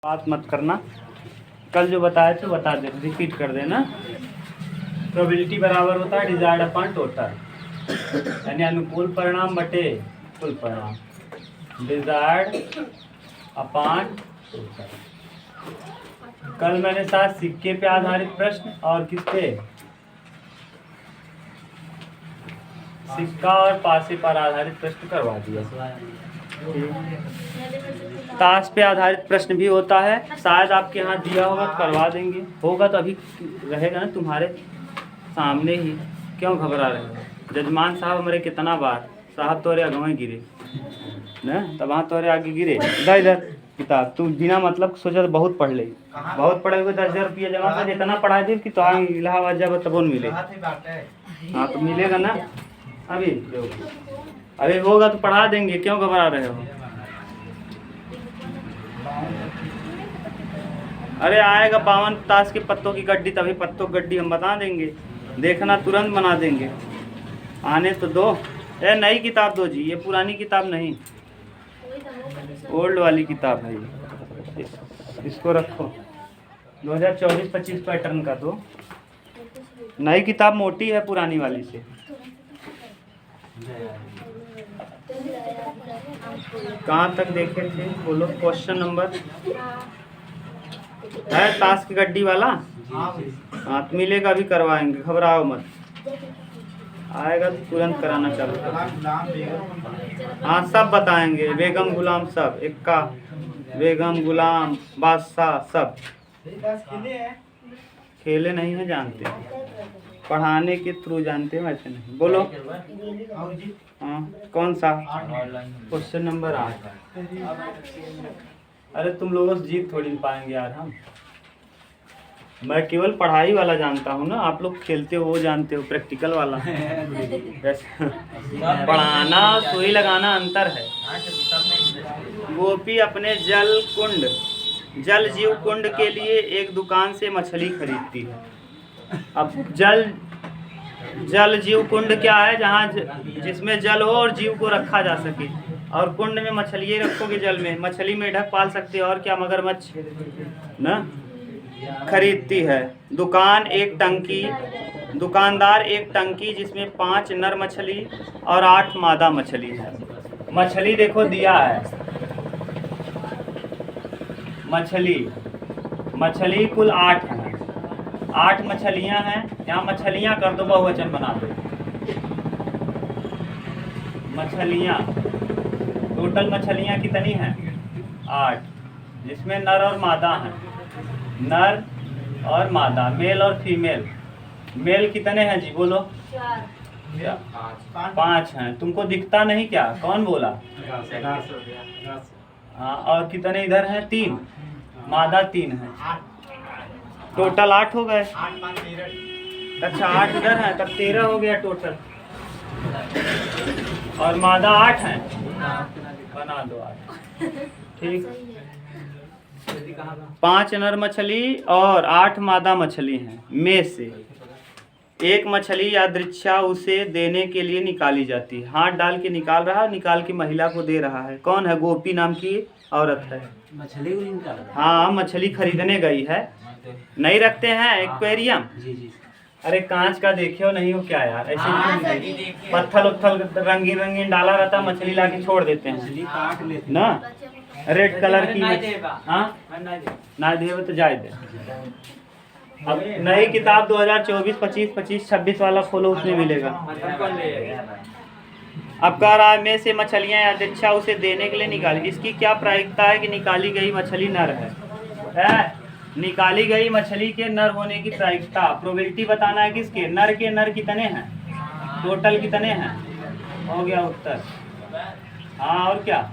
बात मत करना। कल जो बताए थे बता दे, रिपीट कर देना। प्रोबेबिलिटी बराबर होता है डिजायर्ड अपॉन टोटल, यानी अनुकूल परिणाम बटे कुल परिणाम, डिजायर्ड अपॉन टोटल। कल मैंने साथ सिक्के पे आधारित प्रश्न और किस पे, सिक्का और पासे पर आधारित प्रश्न करवा दिया। ताश पे आधारित प्रश्न भी होता है, शायद आपके यहाँ दिया होगा तो करवा देंगे, होगा तो अभी रहेगा ना तुम्हारे सामने ही, क्यों घबरा रहे हो। जजमान साहब हमारे कितना बार साहब तोरे अगवे गिरे न, तब तोरे आगे गिरे। इधर किताब तू बिना मतलब सोचा तो बहुत पढ़ ले, बहुत पढ़े हुए 10,000 रुपया जमा कर, इतना पढ़ा दे कि तो इलाहाबाद जब तब मिले। हाँ तो मिलेगा ना, अभी होगा तो पढ़ा देंगे, क्यों घबरा रहे हो। अरे आएगा 52 ताश के पत्तों की गड्डी, तभी पत्तों की गड्डी हम बता देंगे, देखना तुरंत बना देंगे। आने तो दो। ए नई किताब दो जी, ये पुरानी किताब नहीं, ओल्ड वाली किताब है ये, इसको रखो। 2024-25 पैटर्न का दो, नई किताब मोटी है पुरानी वाली से। कहाँ तक देखे थे बोलो, क्वेश्चन नंबर है ताश की गड्डी वाला। हाँ तो मिलेगा, भी करवाएंगे, घबराओ मत, आएगा तो तुरंत कराना चालू कर। हाँ सब बताएंगे, बेगम गुलाम सब, इक्का बेगम गुलाम बादशाह सब। खेले नहीं है जानते, पढ़ाने के थ्रू जानते हैं, वैसे नहीं। बोलो हाँ कौन सा क्वेश्चन नंबर 8। अरे तुम लोगों से जीत थोड़ी पाएंगे यार हम, मैं केवल पढ़ाई वाला जानता हूँ ना, आप लोग खेलते हो वो जानते हो, प्रैक्टिकल वाला पढ़ाना सुई लगाना अंतर है। गोपी अपने जल जीव कुंड के लिए एक दुकान से मछली खरीदती है। अब जल जीव कुंड क्या है, जहाँ जिसमें जल हो और जीव को रखा जा सके, और कुंड में मछली रखोगे, जल में मछली मेढक पाल सकते हो, और क्या मगरमच्छ ना। खरीदती है दुकानदार एक टंकी जिसमें 5 नर मछली और 8 मादा मछली है। मछली देखो दिया है, मछली कुल 8 हैं, 8 मछलियां हैं। यहाँ मछलियां कर दो, बहुवचन बना दो। मछलियां टोटल मछलियां कितनी हैं 8, जिसमें नर और मादा हैं, नर और मादा, मेल और फीमेल। मेल कितने हैं जी बोलो, 5 हैं। तुमको दिखता नहीं क्या, कौन बोला। हाँ और कितने इधर हैं 3, मादा 3 है, टोटल 8 हो गए। अच्छा 8 इधर हैं, तब 13 हो गया टोटल, और मादा 8 हैं, बना दो 8। ठीक, 5 नर मछली और 8 मादा मछली हैं, में से एक मछली यादृच्छा उसे देने के लिए निकाली जाती है। हाथ डाल के निकाल रहा है, निकाल के महिला को दे रहा है। कौन है, गोपी नाम की औरत है। मछली को निकाल, हाँ मछली खरीदने गई है। नहीं रखते हैं एक्वेरियम, अरे कांच का देखे हो नहीं हो क्या यार, ऐसे पत्थर उत्थल रंगीन डाला रहता, मछली ला के छोड़ देते हैं ना, रेड कलर की। हाँ ना दे तो जाए दे। अब नई किताब 2024-25 25-26 वाला खोलो, उसमें मिलेगा। अब कह रहा है में से मछलियां यादृच्छा उसे देने के लिए निकाली, इसकी क्या प्रायिकता है कि निकाली गई मछली नर है। निकाली गई मछली के नर होने की प्रायिकता, प्रोबेबिलिटी बताना है किसके, नर के। नर कितने हैं, टोटल कितने हैं, हो गया उत्तर। हाँ और क्या,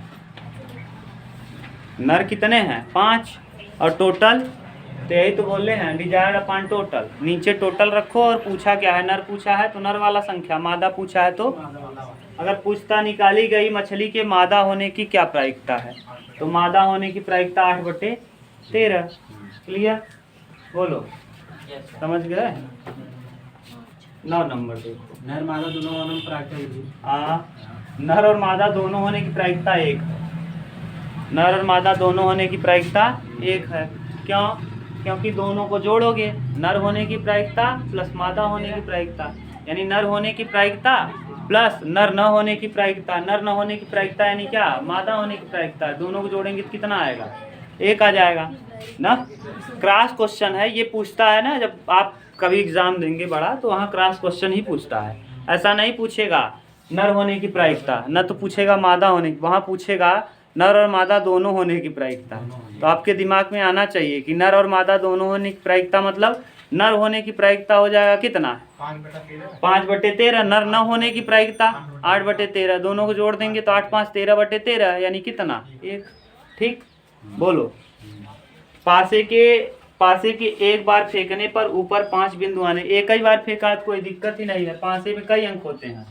नर कितने हैं 5, और टोटल तो यही तो बोले हैं, डिजायर्ड अपॉन टोटल। नीचे टोटल रखो, और पूछा क्या है, नर पूछा है तो नर वाला संख्या, मादा पूछा है तो। अगर पूछता निकाली गई मछली के मादा होने की क्या प्रायिकता है, तो मादा होने की प्रायिकता 8/13। क्लियर, बोलो समझ गए। 9 नंबर देखो, नर मादा दोनों होने की प्रायिकता। नर और मादा दोनों होने की प्रायिकता 1। नर और मादा दोनों होने की प्रायिकता एक है। क्यों? क्योंकि दोनों को जोड़ोगे, नर होने की प्रायिकता प्लस मादा होने की प्रायिकता, यानी नर होने की प्रायिकता प्लस नर न होने की प्रायिकता। नर न होने की प्रायिकता यानी क्या? मादा होने की प्रायिकता। दोनों को जोड़ेंगे तो कितना आएगा? एक आ जाएगा ना। क्रॉस क्वेश्चन है ये, पूछता है ना, जब आप कभी एग्जाम देंगे बड़ा तो वहाँ क्रॉस क्वेश्चन ही पूछता है। ऐसा नहीं पूछेगा नर होने की प्रायिकता, न तो पूछेगा मादा होने की, वहाँ पूछेगा नर और मादा दोनों होने की प्रायिकता। तो आपके दिमाग में आना चाहिए कि नर और मादा दोनों होने की प्रायिकता मतलब नर होने की प्रायिकता हो जाएगा कितना? 5/13। नर न होने की प्रायिकता 8/13। दोनों को जोड़ देंगे तो 8 5 13/13 यानी कितना? 1। ठीक, बोलो। पासे के एक बार फेंकने पर ऊपर 5 बिंदु आने। एक ही बार फेंका तो कोई दिक्कत ही नहीं है। पासे में कई अंक होते हैं?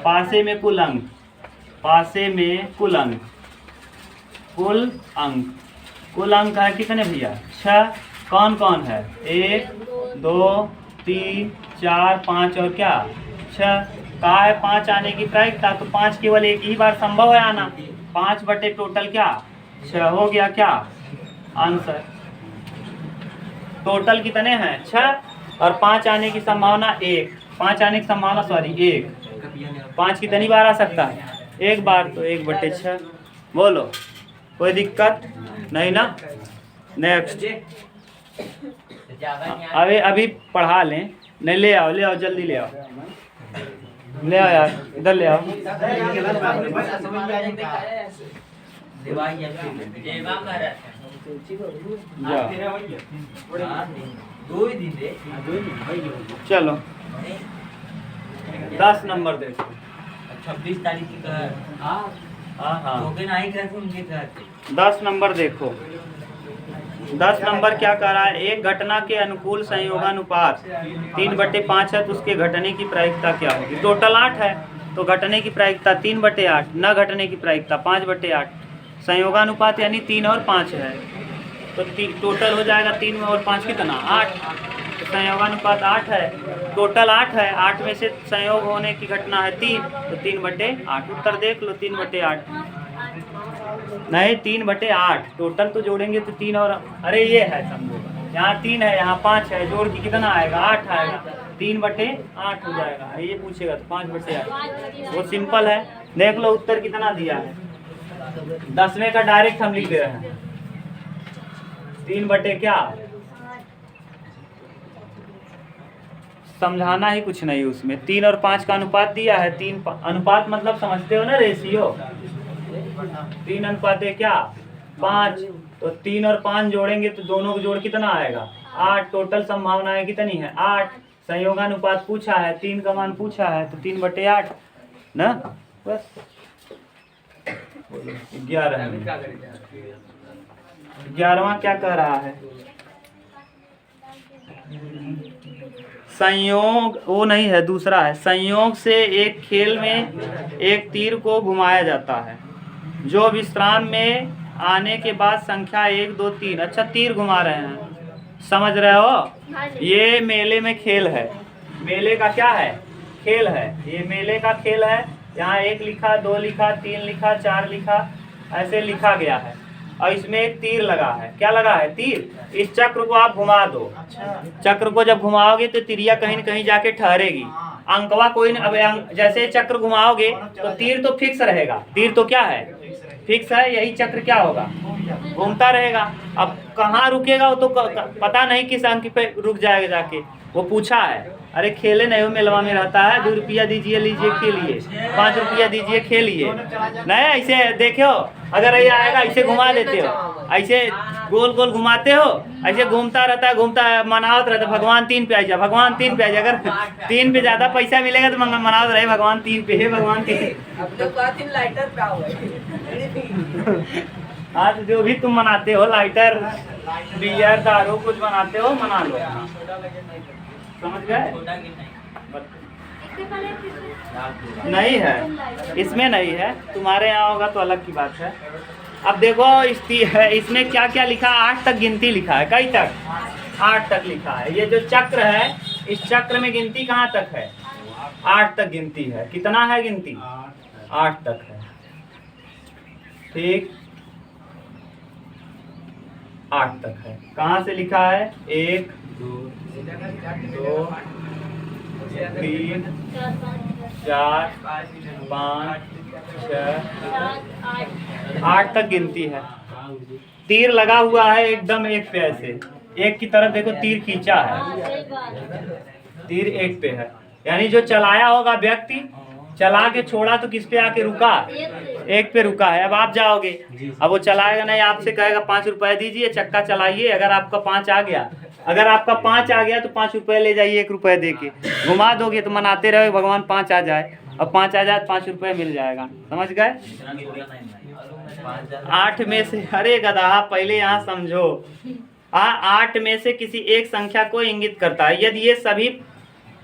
पासे में कुल अंक, पासे में कुल अंक, कुल अंक है कितने भैया? 6। कौन कौन है? 1 2 3 4 5 और क्या? 6। कहा है 5 आने की प्रायिकता, तो 5 केवल एक ही बार संभव है आना। 5 बटे टोटल क्या? 6 हो गया क्या आंसर? टोटल कितने हैं? 6 और 5 आने की संभावना 1। 5 आने की संभावना 1। 5 कितनी बार आ सकता है? एक बार, तो 1/6। बोलो, कोई दिक्कत नहीं ना। नेक्स्ट, अभी पढ़ा लें। नहीं, ले आओ जल्दी ले आओ यार, इधर ले आओ। चलो 10 नंबर देखो। 26 तारीख की हाँ 10 नंबर देखो। 10 नंबर क्या कर रहा है? एक घटना के अनुकूल संयोगानुपात 3/5 है तो उसके घटने की प्रायिकता क्या होगी? टोटल 8 है तो घटने की प्रायिकता 3/8, न घटने की प्रायिकता 5/8। संयोगानुपात यानी 3 और 5 है तो टोटल हो जाएगा 3 और 5 कितना? 8। तो संयोगानुपात 8 है, टोटल 8 है। 8 में से संयोग होने की घटना है 3, तो 3/8। उत्तर देख लो, 3/8 नहीं 3/8। टोटल तो जोड़ेंगे तो 3 और, अरे ये है समझो, यहाँ 3 है यहाँ 5 है, जोड़ के कितना आएगा? 8 आएगा। 3/8 हो जाएगा। ये पूछेगा तो 5/8। वो सिंपल है। देख लो उत्तर कितना दिया है। 10वें का डायरेक्ट हम लिख दे रहे हैं। 3 क्या, समझाना ही कुछ नहीं उसमें। 3 और 5 का अनुपात दिया है। 3 अनुपात मतलब समझते हो ना, रेशियो। 3 क्या 5, तो 3 और 5 जोड़ेंगे तो दोनों को जोड़ कितना आएगा? 8। टोटल संभावनाएं कितनी है? 8। संयोगानुपात पूछा है, 3 का मान पूछा है तो 3/8 ना। बस 11वां क्या कह रहा है? संयोग, वो नहीं है, दूसरा है। संयोग से एक खेल में एक तीर को घुमाया जाता है जो विश्राम में आने के बाद संख्या 1 2 3। अच्छा, तीर घुमा रहे हैं, समझ रहे हो? ये मेले में खेल है। मेले का क्या है? खेल है। ये मेले का खेल है। यहाँ 1 लिखा, 2 लिखा, 3 लिखा, 4 लिखा, ऐसे लिखा गया है और इसमें एक तीर लगा है। क्या लगा है? तीर। इस चक्र को आप घुमा दो। चक्र को जब घुमाओगे तो तिरिया कहीं न कहीं जाके ठहरेगी। अंकवा कोई अब जैसे चक्र घुमाओगे तो तीर तो फिक्स रहेगा। तीर तो क्या है? फिक्स है। यही चक्र क्या होगा? घूमता रहेगा। अब कहाँ रुकेगा वो तो पता नहीं, किस अंक पे रुक जाएगा जाके। वो पूछा है, अरे खेले नहीं हो, मेलवा में रहता है, 2 रुपया दीजिए, लीजिए खेलिए, 5 रुपया दीजिए खेलिए। नहीं ऐसे देखो, अगर ये आएगा ऐसे घुमा देते हो, ऐसे गोल गोल घुमाते हो, ऐसे घूमता रहता है, घूमता है, मनावत रहता है भगवान 3 पे आ जा, भगवान 3 पे आ जा। अगर 3 पे ज्यादा पैसा मिलेगा तो मनावत रहे भगवान 3 पे है, भगवान 3। हाँ, तो जो भी तुम मनाते हो, लाइटर, बियर, दारू कुछ बनाते हो, मना लो। समझ गए? नहीं है, इसमें नहीं है। तुम्हारे यहाँ होगा तो अलग की बात है। अब देखो इसमें क्या क्या लिखा? 8 तक गिनती लिखा है। कई तक? 8 तक लिखा है। ये जो चक्र है, इस चक्र में गिनती कहाँ तक है? 8 तक गिनती है। कितना है गिनती? 8 तक है। ठीक, 8 तक है। कहाँ से लिखा है? 1 2 3 4 5 6 8 तक गिनती है। तीर लगा हुआ है एकदम एक पे, ऐसे एक की तरफ देखो तीर खींचा है, तीर एक पे है, यानी जो चलाया होगा व्यक्ति, चला के छोड़ा तो किस पे आके रुका? एक पे रुका है। अब आप जाओगे, अब वो चलाएगा नहीं, आपसे कहेगा 5 रुपए दीजिए, चक्का चलाइए। अगर आपका 5 आ गया, अगर आपका 5 आ गया तो 5 रुपए ले जाइए, 1 रुपए दे के घुमा दोगे तो मनाते रहोगे भगवान 5 आ जाए। अब 5 आ जाए तो 5 रुपए मिल जाएगा, समझ गए? 8 में से, अरे गधा पहले यहाँ समझो, 8 में से किसी एक संख्या को इंगित करता है। यदि ये सभी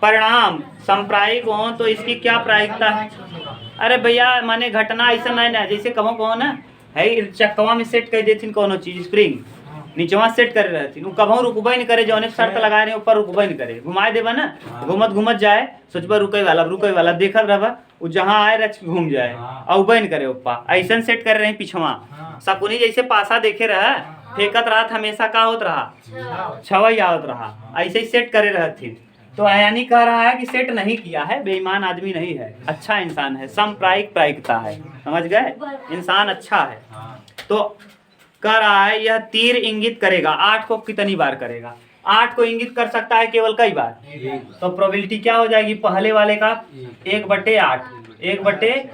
परिणाम संप्रायिक हो तो इसकी क्या प्रायिकता है? अरे भैया माने घटना ऐसा नहीं ना, जैसे कहो ना है चक्कवा में सेट कर देथिन कोनो चीज, स्प्रिंग नीचवा सेट कर रहती, कभू रुकबे नहीं करे, जौने शर्त लगाए रहे ऊपर रुकबे नहीं करे, घुमाए देबा ना, घूमत घूमत जाए, सोचबा रुके वाला देखल रहबा, वो जहाँ आए रच घूम जाए, औबे नहीं करे ऊपर, ऐसा सेट कर रहे पिछवा शकुनी जैसे पासा देखे रहा, फेंकत रहा हमेशा, का होत रहा? छवई आवत रहा, ऐसे ही सेट करे रहती। तो यानी कह रहा है कि सेट नहीं किया है, बेईमान आदमी नहीं है, अच्छा इंसान है, समप्रायिक प्रायिकता है, समझ गए? इंसान अच्छा है। तो कह रहा है यह तीर इंगित करेगा, 8 को कितनी बार करेगा? 8 को इंगित कर सकता है केवल कई बार? तो प्रोबेबिलिटी क्या हो जाएगी पहले वाले का? 1/8, 1/8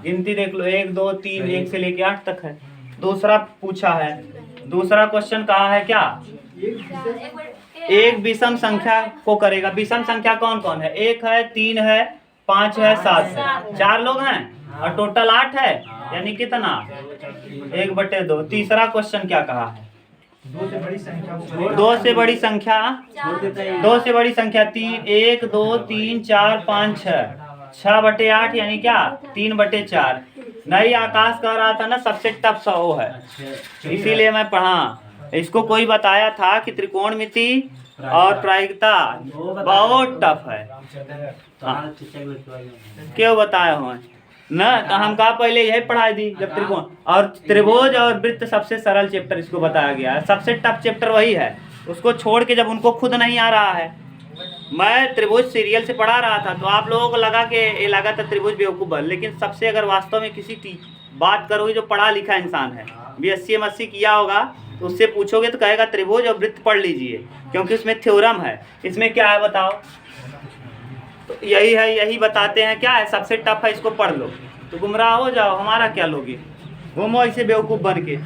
गिनती देख लो, 1 2 3, 1 से लेके 8 तक है। दूसरा पूछा है, दूसरा क्वेश्चन कहा है क्या? एक विषम संख्या को करेगा। विषम संख्या कौन कौन है? 1 है, 3 है, 5 है, 7 है, 4 लोग हैं और टोटल 8 है, यानी कितना? 1/2। तीसरा क्वेश्चन क्या कहा है? 2 से बड़ी संख्या, 2 से बड़ी संख्या 3, 1 2 3 4 5 6, 6/8 यानी क्या? 3/4। नहीं, आकाश कह रहा था ना सबसे टफ सा वो है, इसीलिए मैं पढ़ा। इसको कोई बताया था कि त्रिकोणमिति और प्रायिकता बहुत टफ है। क्यों बताया हो ना? तो हम कहा पहले यही पढ़ाई दी, जब त्रिकोण और त्रिभुज और वृत्त सबसे सरल चैप्टर इसको बताया गया है, सबसे टफ चैप्टर वही है। उसको छोड़ के जब उनको खुद नहीं आ रहा है, मैं त्रिभुज सीरियल से पढ़ा रहा था तो आप लोगों को लगा कि ये लगा था त्रिभुज बेवकूफ़ है, लेकिन सबसे अगर वास्तव में किसी बात करोगे जो पढ़ा लिखा इंसान है, BSc MSc किया होगा, तो उससे पूछोगे तो कहेगा त्रिभुज और वृत्त पढ़ लीजिए, क्योंकि उसमें थ्योरम है। इसमें क्या है बताओ? तो यही है, यही बताते हैं क्या है सबसे टफ है, इसको पढ़ लो तो गुमराह हो जाओ, हमारा क्या लोगे? घूमो ऐसे बेवकूफ़ बन के,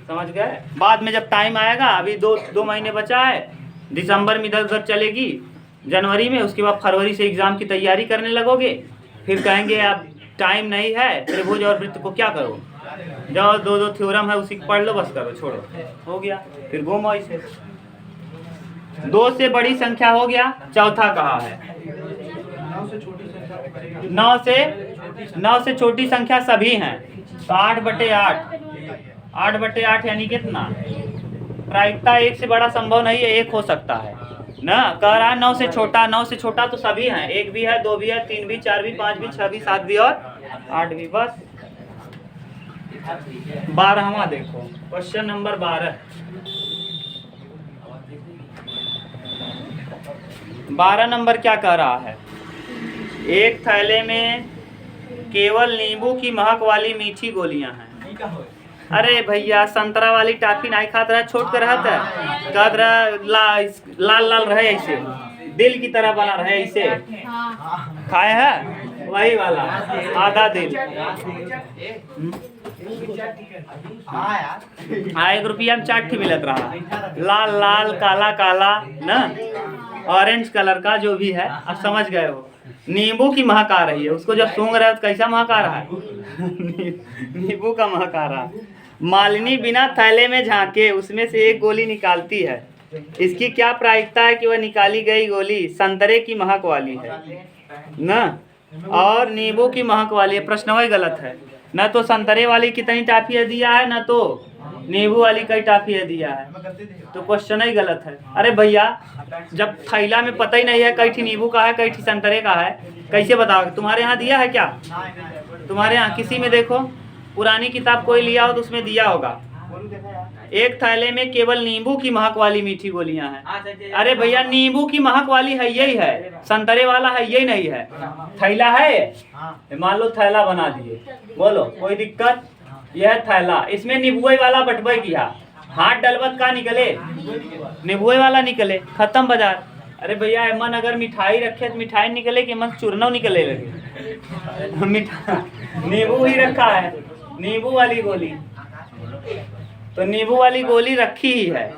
समझ गए? बाद में जब टाइम आएगा, अभी 2 महीने बचा है, दिसंबर में इधर उधर चलेगी, जनवरी में, उसके बाद फरवरी से एग्ज़ाम की तैयारी करने लगोगे, फिर कहेंगे अब टाइम नहीं है, त्रिभुज और वृत्त को क्या करो, जाओ 2 थ्योरम है उसी को पढ़ लो, बस करो, छोड़ो, हो गया। फिर घूमो ऐसे। 2 से बड़ी संख्या हो गया। चौथा कहा है 9 से छोटी संख्या सभी हैं, तो 8/8, 8/8 यानी कितना? प्रायिकता 1 से बड़ा संभव नहीं है, 1 हो सकता है ना। कह रहा है 9 से छोटा, 9 से छोटा तो सभी हैं, 1 भी है, 2 भी है, 3 भी, 4 भी, 5 भी, 6 भी, 7 भी और 8 भी, बस। 12वां देखो, क्वेश्चन नंबर 12। 12 नंबर क्या कह रहा है? एक थैले में केवल नींबू की महक वाली मीठी गोलियां हैं। अरे भैया संतरा वाली टाफी नहीं खाता रहा, छोट कर रहता है, कहत रहा लाल लाल रहे, ऐसे दिल की तरह बना रहे, ऐसे खाए है वही वाला आधा दिल। हाँ 1 रुपया में 4 मिलत रहा, लाल लाल काला काला ना, ऑरेंज कलर का जो भी है, आप समझ गए हो। नींबू की महक आ रही है, उसको जब सूंघ रहे हो तो कैसा महक आ रहा है? नींबू का महक आ रहा है। मालिनी बिना थैले में झांके उसमें से एक गोली निकालती है, इसकी क्या प्रायिकता है कि वह निकाली गई गोली संतरे की महक वाली है ना, और नींबू की महक वाली है? प्रश्न वही गलत है, न तो संतरे वाली कितनी टाफियाँ दिया है, न तो नींबू वाली कई टाफियाँ दिया है, तो क्वेश्चन ही गलत है। अरे भैया जब थैला में पता ही नहीं है कई नींबू का है, कई संतरे का है, कैसे बताओगे? तुम्हारे यहाँ दिया है क्या? तुम्हारे यहाँ किसी में देखो, पुरानी किताब कोई लिया हो तो उसमें दिया होगा, एक थैले में केवल नींबू की महक वाली मीठी गोलियां हैं। अरे भैया नींबू की महक वाली है यही है, संतरे वाला है यही नहीं है। थैला है ये, मान लो थैला बना दिए, बोलो कोई दिक्कत? यह थैला, इसमें नींबू वाला बटबई किया, हाथ डलबत का निकले, नींबू वाला निकले, खत्म बाजार। अरे भैया मन अगर मिठाई रखे तो मिठाई निकले कि मन चूरना निकले लगे? नींबू ही रखा है, नींबू वाली गोली, तो नींबू वाली गोली रखी ही है।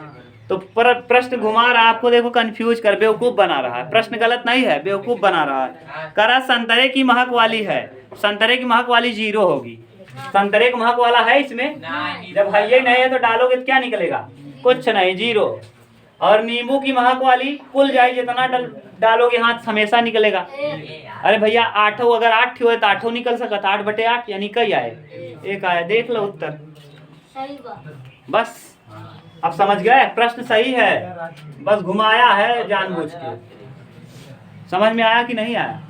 तो प्रश्न घुमा रहा आपको, देखो कंफ्यूज कर, बेवकूफ बना रहा है। प्रश्न गलत नहीं है, बेवकूफ बना रहा है। करा संतरे की महक वाली है, संतरे की महक वाली 0 होगी। संतरे की महक वाला है इसमें? जब है नहीं है तो डालोगे तो क्या निकलेगा? कुछ नहीं, 0। और नींबू की महक वाली कुल जाए जितना डालोगे हाथ हमेशा निकलेगा। अरे भैया 8, अगर 8 हो तो 8 निकल सकता, 8/8 यानी कई आए, 1 आया। देख लो उत्तर, बस अब समझ गए? प्रश्न सही है, बस घुमाया है जानबूझ के। समझ में आया कि नहीं आया?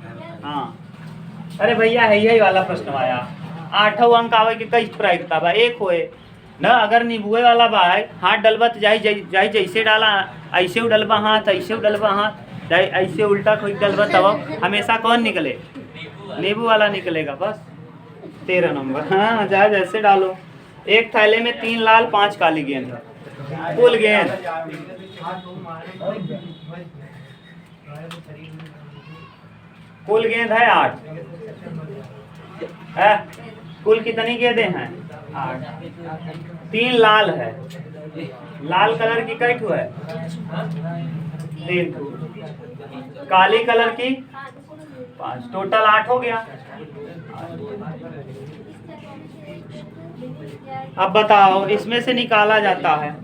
हाँ। अरे भैया है यही वाला प्रश्न आया, 8 अंक आवे के कई प्रायिकता बा, 1 होए न। अगर नींबुए वाला बा हाथ डलबत जाई जैसे डाला ऐसे डलबा हाथ, ऐसे डलबा हाथ, जाए ऐसे उल्टा कोई डलबा तब हमेशा कौन निकले? नींबू वाला निकलेगा। बस 13 नंबर। हाँ जाए जैसे डालो। एक थैले में 3 लाल 5 काली गेंद है, कुल गेंद है 8 है। कुल कितनी गेंदें हैं? 8। 3 लाल है, लाल कलर की कई ठो है? 3 ठो। काली कलर की 5, टोटल 8 हो गया। अब बताओ इसमें से निकाला जाता है,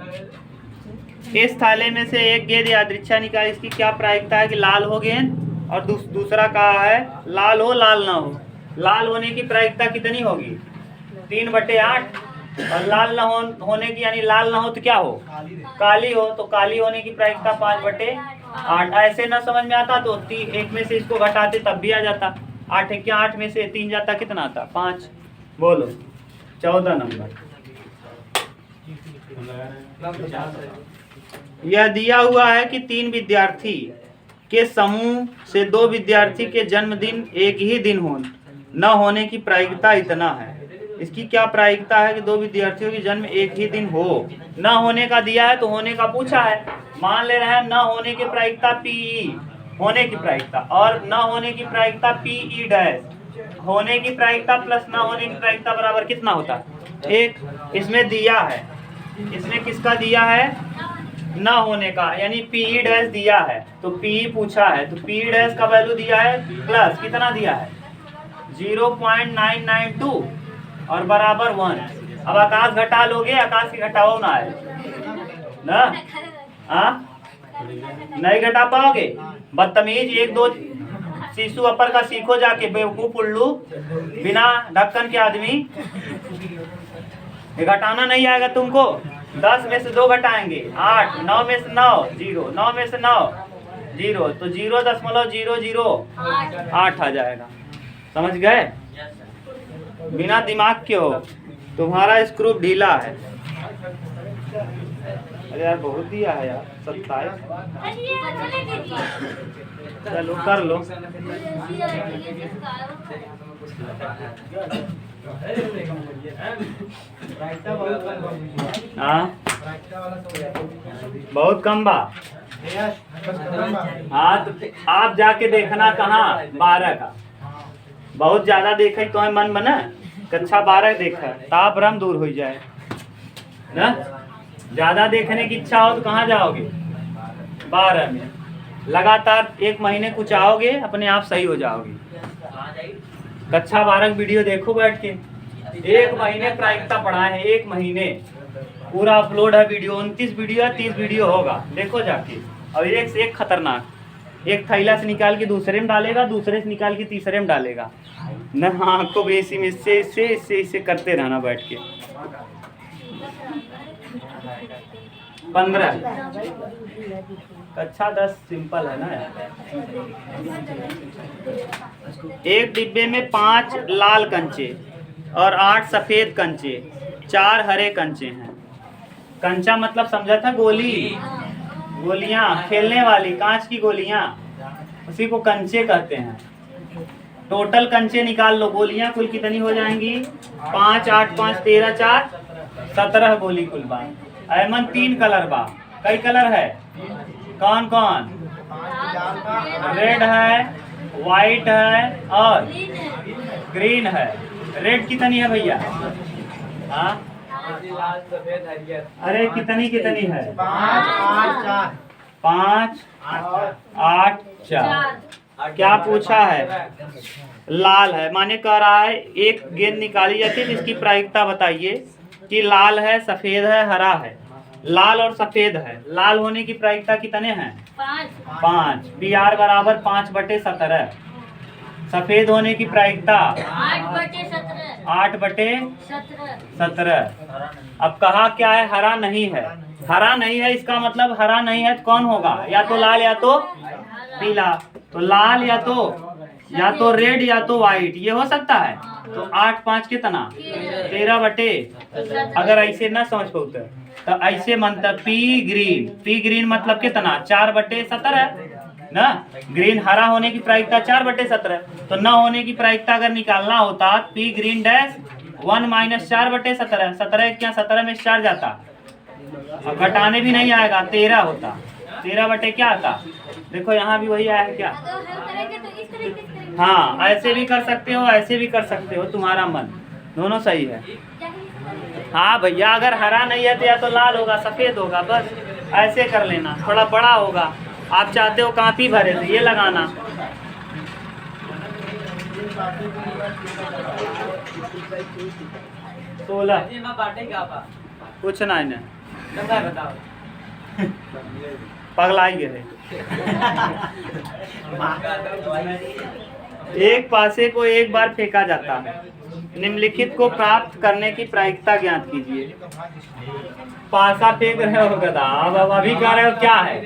इस थाले में से एक गेंद यादृच्छा निकाल, इसकी क्या प्रायिकता है कि लाल हो गेंद, और दूसरा कहा है लाल हो लाल ना हो। लाल होने की प्रायिकता कितनी होगी? 3/8। और लाल ना होने की यानी लाल ना हो तो क्या हो? काली हो, तो काली होने की प्रायिकता 5/8। ऐसे ना समझ में आता तो 1 में से इसको घटाते तब भी आ जाता। 8 क्या 8 में से 3 जाता, कितना आता? 5। बोलो 14 नंबर। यह दिया हुआ है कि 3 विद्यार्थी के समूह से 2 विद्यार्थी के जन्मदिन एक ही दिन न होने की प्रायिकता इतना है। इसकी क्या प्रायिकता है कि 2 विद्यार्थियों की जन्म एक ही दिन हो? न होने का दिया है तो होने का पूछा है, मान ले रहे हैं न होने की प्रायिकता PE, होने की प्रायिकता, और न होने की प्रायिकता PE डैश, होने की प्रायिकता प्लस न होने की प्रायिकता बराबर कितना होता है? 1। इसमें दिया है, इसमें किसका दिया है? न होने का, यानी PE डैश दिया है तो PE पूछा है, तो PE डैश का वैल्यू दिया है प्लस कितना दिया है? 0.992 और बराबर 1। अब आकाश घटा लोगे, आकाश की घटाओ ना है ना, नहीं घटा पाओगे? बदतमीज 1-2 शिशु अपर का सीखो जाके, बेवकूफ उल्लू बिना ढक्कन के आदमी। घटाना नहीं आएगा तुमको। 10 में से 2 घटाएंगे 8, 9 में से 9 0, 9 में से 9 0, तो 0.0008 आ जाएगा। समझ गए? बिना दिमाग के हो, तुम्हारा स्क्रू ढीला है। अरे यार बहुत दिया है यार, 27। चलो कर लो। हाँ बहुत कम बा। हाँ तो आप जाके देखना कहाँ 12 का, बहुत ज्यादा देखे तो मन बना कक्षा 12 देखा ताप भ्रम दूर हो जाए ना। ज्यादा देखने की इच्छा हो तो कहाँ जाओगे? 12 में लगातार 1 महीने कुछ आओगे, अपने आप सही हो जाओगे। कक्षा 12 वीडियो देखो बैठ के, 1 महीने प्रायिकता पढ़ाए हैं, 1 महीने पूरा अपलोड है वीडियो। 29 वीडियो है, 30 वीडियो होगा, देखो जाके। और एक से एक खतरनाक, एक थैला से निकाल के दूसरे में डालेगा, दूसरे से निकाल के तीसरे में डालेगा न। हाँ को बेसी में इससे करते रहना बैठ के। 15 कक्षा 10 सिंपल है ना यार। एक डिब्बे में 5 लाल कंचे और 8 सफेद कंचे, 4 हरे कंचे हैं। कंचा मतलब समझा था गोली, गोलियां खेलने वाली कांच की गोलियां, उसी को कंचे कहते हैं। टोटल कंचे निकाल लो, गोलियां कुल कितनी हो जाएंगी? 5 8 5 13 4 17 गोली कुल बा। ऐमन 3 कलर बा। कई कलर है? कौन कौन? रेड है, व्हाइट है और ग्रीन है। रेड कितनी है भैया? हाँ अरे कितनी कितनी है? 5 8 4। क्या पूछा है? लाल है, माने कह रहा है एक गेंद निकाली जाती है जिसकी प्रायिकता बताइए कि लाल है, सफेद है, हरा है। लाल और सफेद है, लाल होने की प्रायिकता कितने हैं? 5। BR बराबर 5/17। सफेद होने की प्रायिकता 8/17। अब कहा क्या है? हरा नहीं है। हरा नहीं है इसका मतलब हरा नहीं है तो कौन होगा? या तो लाल या तो पीला। तो लाल या तो रेड या तो व्हाइट, ये हो सकता है। तो 8 5 कितना? 13 अगर ऐसे ना समझ पाते तो ऐसे मनता पी ग्रीन मतलब कितना? 4/17 ना। ग्रीन हरा होने की प्रायिकता 4/17। तो न होने की प्रायिकता अगर निकालना होता पी ग्रीन डैश 1 - 4/17। 17 क्या 17 में 4 जाता, और घटाने भी नहीं आएगा, 13 होता। 13 क्या आता? देखो यहाँ भी वही आया है क्या? हाँ ऐसे भी कर सकते हो, ऐसे भी कर सकते हो, तुम्हारा मन, दोनों सही है। हाँ भैया अगर हरा नहीं है तो या तो लाल होगा, सफेद होगा, बस ऐसे कर लेना। थोड़ा बड़ा होगा, आप चाहते हो कापी भरे तो ये लगाना। सोलह कुछ ना इन्हें पगलाई गए। एक पासे को एक बार फेंका जाता है। निम्नलिखित को प्राप्त करने की प्रायिकता ज्ञात कीजिए। पासा फेंक रहे हो गधा, अब अभी कह रहे हो क्या है?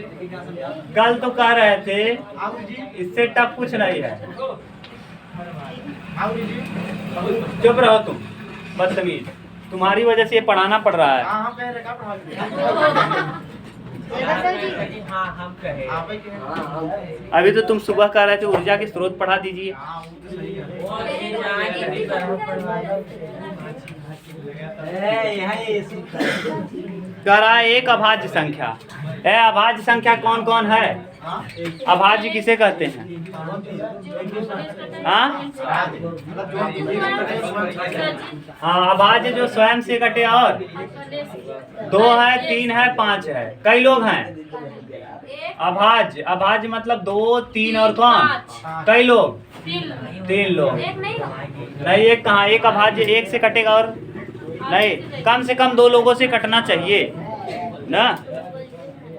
कल तो कह रहे थे, इससे टफ कुछ नहीं है। चुप रहो तुम, बदतमीज, तुम्हारी वजह से ये पढ़ाना पड़ रहा है। अभी तो तुम सुबह कह रहे थे ऊर्जा के स्रोत पढ़ा दीजिए। कह रहा है एक अभाज्य संख्या है। अभाज्य संख्या कौन कौन है? अभाज्य किसे कहते हैं? हाँ अभाज्य जो स्वयं से कटे और 2 है, 3 है, 5 है। कई लोग हैं अभाज्य? अभाज्य मतलब 2 3 और कौन? कई लोग? 3 लोग। नहीं एक कहाँ? एक अभाज्य एक से कटेगा और नहीं, कम से कम 2 लोगों से कटना चाहिए ना।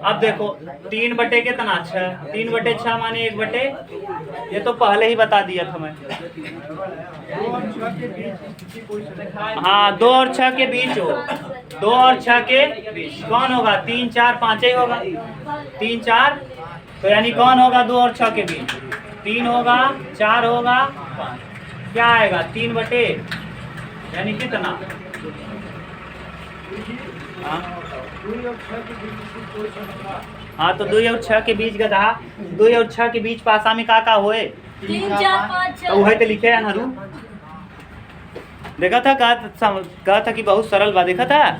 अब देखो 3 कितना? 6। 3/6 माने 1 ये तो पहले ही बता दिया था मैं। हाँ 2 और 6 के बीच हो, 2 और 6 के बीच कौन होगा? 3 4 5 ही होगा। 3 4 तो यानी कौन होगा? 2 और 6 के बीच 3 होगा, 4 होगा, 5 क्या आएगा? 3 यानी कितना? हाँ तो 2 और 6 के बीच गधा, 2 और 6 के बीच पासा में का होए? 3 4 5 तो वही तो लिखे है ना। देखा था, कहा था कि बहुत सरल बा। देखा था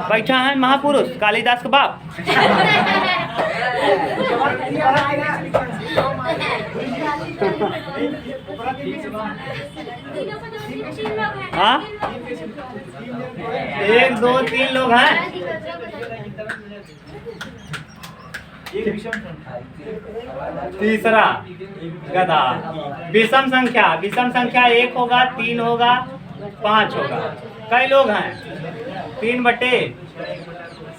बैठा है महापुरुष कालिदास का बाप। हाँ 1 2 3 लोग हैं। तीसरा गधा विषम संख्या। विषम संख्या 1 होगा, 3 होगा, 5 होगा। कई लोग हैं? 3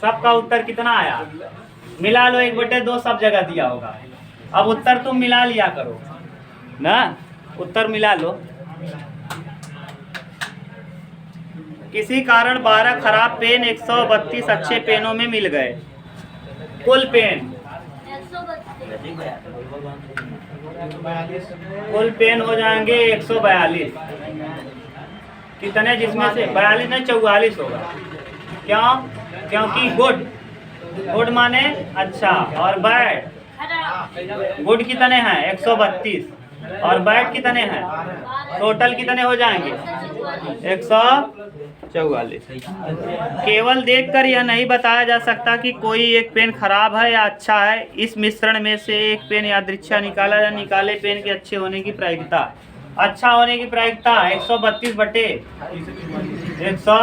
सबका उत्तर कितना आया? मिला लो, 1/2 सब जगह दिया होगा। अब उत्तर तुम मिला लिया करो ना, उत्तर मिला लो। किसी कारण 12 खराब पेन 132 अच्छे पेनों में मिल गए। कुल पेन, कुल पेन हो जाएंगे 142। कितने? जिसमें से 42 नहीं 44 होगा। क्यों? क्योंकि गुड, गुड माने अच्छा, और बैड, गुड कितने हैं 132 और बैड कितने हैं, टोटल कितने हो जाएंगे 144। केवल देखकर यह नहीं बताया जा सकता कि कोई एक पेन खराब है या अच्छा है। इस मिश्रण में से एक पेन यादृच्छा निकाला या निकाले पेन के अच्छे होने की प्रायिकता, अच्छा होने की प्रायिकता 132 बटे 100।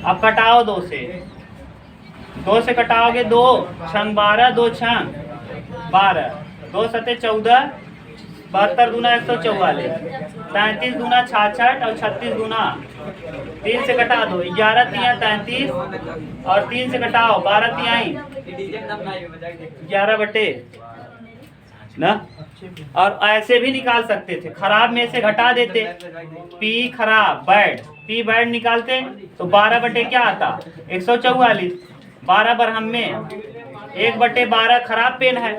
अब कटाओ 2 से कटाओगे 2 छंग 12, 2 छंग 12, 2 सते 14, 72 दूना 144, 37 दूना 66 और 36 दूना 3 से कटा दो 11 तिया 33 और 3 से कटाओ 12 तिहाई 11 बटे ना। और ऐसे भी निकाल सकते थे, खराब में से घटा देते, पी खराब बैड, पी बैड निकालते तो 12 बटे क्या आता 144, 12 बरहम में 1 बटे 12 खराब पेन है।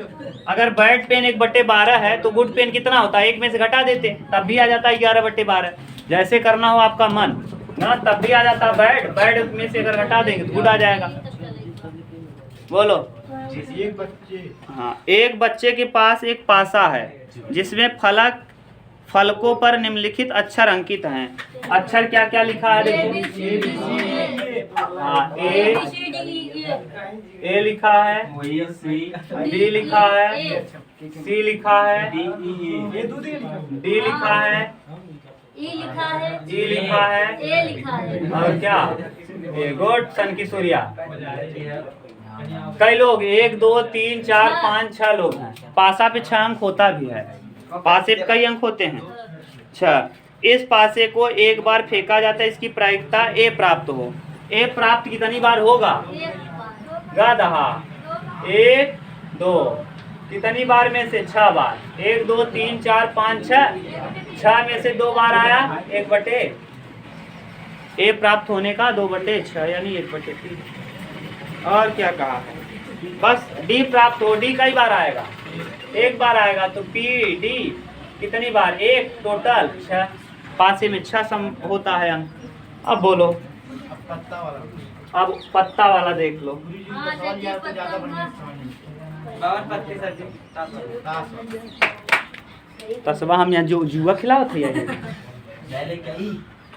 अगर बैड पेन 1 बटे 12 है तो गुड पेन कितना होता है 1 में से घटा देते, तब भी आ जाता है 11 बटे 12। जैसे करना हो आपका मन ना, तब भी आ जाता बैड, बैड में से अगर घटा देंगे तो गुड आ जाएगा। बोलो। हाँ, एक बच्चे के पास एक पासा है जिसमें फलकों पर निम्नलिखित अक्षर अंकित हैं। अक्षर क्या क्या लिखा है देखो। हाँ, ए लिखा है, डी लिखा है, सी लिखा है, डी लिखा है, ई लिखा है, और क्या गुड सन की सूर्या। कई लोग 1 2 3 4 5 6 लोग हैं। पासा पे 6 अंक होता भी है, पासे पे कई अंक होते हैं 6। इस पासे को एक बार फेंका जाता है, इसकी प्रायिकता ए प्राप्त हो। ए प्राप्त कितनी बार होगा गाधा 1 2, कितनी बार में से 6 बार, 1 2 3 4 5 6 में से 2 बार आया 1 बटे ए प्राप्त होने का 2 बटे 6 यानी 1 बटे 3। और क्या कहा है, बस डी प्राप्त हो। डी कई बार आएगा 1 बार आएगा, तो पी डी कितनी बार 1, टोटल 6। पासे में 6 सम होता है अंक। अब बोलो, अब पत्ता वाला देख लो। तस्बा हम यहाँ जुआ खिलाओ थे।